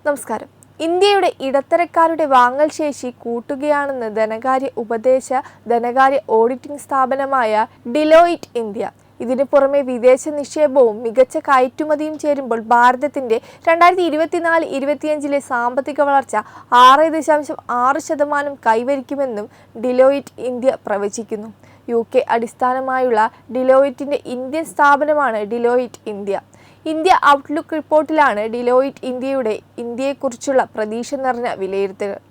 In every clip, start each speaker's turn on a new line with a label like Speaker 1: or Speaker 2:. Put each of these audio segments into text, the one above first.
Speaker 1: നമസ്കാരം. ഇന്ത്യയുടെ ഇടത്തരക്കാരുടെ വാങ്ങൽ ശേഷി കൂട്ടുകയാണെന്ന് ധനകാര്യ ഓഡിറ്റിംഗ് സ്ഥാപനമായ ഡിലോയിറ്റ് ഇന്ത്യ. ഇതിനു പുറമെ വിദേശ നിക്ഷേപവും മികച്ച കയറ്റുമതിയും ചേരുമ്പോൾ ഭാരതത്തിന്റെ 2024-25 സാമ്പത്തിക വളർച്ച 6.6% കൈവരിക്കുമെന്നും ഡിലോയിറ്റ് ഇന്ത്യ പ്രവചിക്കുന്നു. UK അടിസ്ഥാനമായുള്ള ഡിലോയിറ്റിന്റെ ഇന്ത്യൻ സ്ഥാപനമാണ് ഡിലോയിറ്റ് ഇന്ത്യ. ഇന്ത്യ ഔട്ട്ലുക്ക് റിപ്പോർട്ടിലാണ് ഡിലോയിറ്റ് ഇന്ത്യയുടെ ഇന്ത്യയെക്കുറിച്ചുള്ള പ്രതീക്ഷ നിറഞ്ഞ വിലയിരുത്തലുകൾ.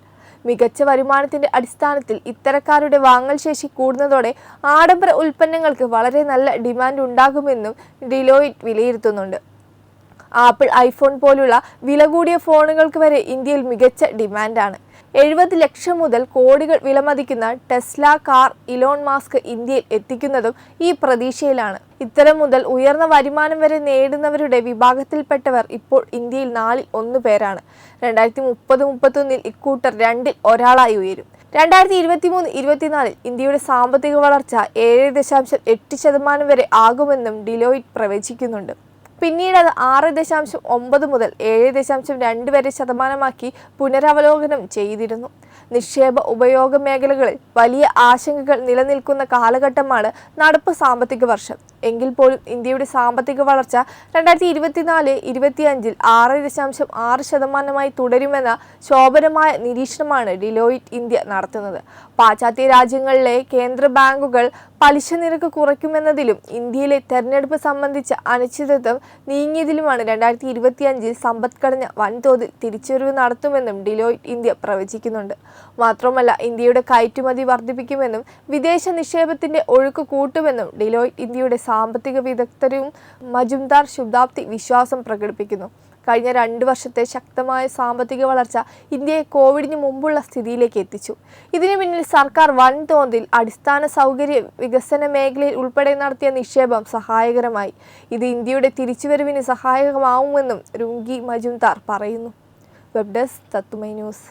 Speaker 1: മികച്ച വരുമാനത്തിന്റെ അടിസ്ഥാനത്തിൽ ഇത്തരക്കാരുടെ വാങ്ങൽ ശേഷി കൂടുന്നതോടെ ആഡംബര ഉൽപ്പന്നങ്ങൾക്ക് വളരെ നല്ല ഡിമാൻഡ് ഉണ്ടാകുമെന്നും ഡിലോയിറ്റ് വിലയിരുത്തുന്നുണ്ട്. ആപ്പിൾ ഐഫോൺ പോലുള്ള വില കൂടിയ ഫോണുകൾക്ക് വരെ ഇന്ത്യയിൽ മികച്ച ഡിമാൻഡാണ്. 70 ലക്ഷം മുതൽ കോടികൾ വിലമതിക്കുന്ന ടെസ്ല കാർ ഇലോൺ മാസ്ക് ഇന്ത്യയിൽ എത്തിക്കുന്നതും ഈ പ്രതീക്ഷയിലാണ്. ഇത്തരം മുതൽ ഉയർന്ന വരുമാനം വരെ നേടുന്നവരുടെ വിഭാഗത്തിൽപ്പെട്ടവർ ഇപ്പോൾ ഇന്ത്യയിൽ 4-ൽ 1 പേരാണ്. 2030-31 ഇക്കൂട്ടർ 2-ൽ ഒരാളായി ഉയരും. 2023-24 ഇന്ത്യയുടെ സാമ്പത്തിക വളർച്ച 7.8% വരെ ആകുമെന്നും ഡിലോയിറ്റ് പ്രവചിക്കുന്നുണ്ട്. പിന്നീട് അത് 6.9 മുതൽ 7.2 വരെ ശതമാനമാക്കി പുനരവലോകനം ചെയ്തിരുന്നു. നിക്ഷേപ ഉപയോഗ മേഖലകളിൽ വലിയ ആശങ്കകൾ നിലനിൽക്കുന്ന കാലഘട്ടമാണ് നടപ്പ് സാമ്പത്തിക വർഷം. എങ്കിൽ പോലും ഇന്ത്യയുടെ സാമ്പത്തിക വളർച്ച 2024-25 6.6% തുടരുമെന്ന ശോഭനമായ നിരീക്ഷണമാണ് ഡിലോയിറ്റ് ഇന്ത്യ നടത്തുന്നത്. പാശ്ചാത്യ രാജ്യങ്ങളിലെ കേന്ദ്ര ബാങ്കുകൾ പലിശ നിരക്ക് കുറയ്ക്കുമെന്നതിലും ഇന്ത്യയിലെ തെരഞ്ഞെടുപ്പ് സംബന്ധിച്ച അനിശ്ചിതത്വം നീങ്ങിയതിലുമാണ് 2025 സമ്പദ്ഘടന വൻതോതിൽ തിരിച്ചുവരവ് നടത്തുമെന്നും ഡിലോയിറ്റ് ഇന്ത്യ പ്രവചിക്കുന്നുണ്ട്. മാത്രമല്ല, ഇന്ത്യയുടെ കയറ്റുമതി വർദ്ധിപ്പിക്കുമെന്നും വിദേശ നിക്ഷേപത്തിന്റെ ഒഴുക്ക് കൂട്ടുമെന്നും ഡിലോയിറ്റ് ഇന്ത്യയുടെ സാമ്പത്തിക വിദഗ്ധരും മജുംദാർ ശുഭാപ്തി വിശ്വാസം പ്രകടിപ്പിക്കുന്നു. കഴിഞ്ഞ 2 വർഷത്തെ ശക്തമായ സാമ്പത്തിക വളർച്ച ഇന്ത്യയെ കോവിഡിന് മുമ്പുള്ള സ്ഥിതിയിലേക്ക് എത്തിച്ചു. ഇതിനു പിന്നിൽ സർക്കാർ വൻതോതിൽ അടിസ്ഥാന സൗകര്യ വികസന മേഖലയിൽ ഉൾപ്പെടെ നടത്തിയ നിക്ഷേപം സഹായകരമായി. ഇത് ഇന്ത്യയുടെ തിരിച്ചുവരവിന് സഹായകമാവുമെന്നും രുങ്കി മജുംദാർ പറയുന്നു. വെബ് ഡെസ്ക് തത്തുമൈ ന്യൂസ്.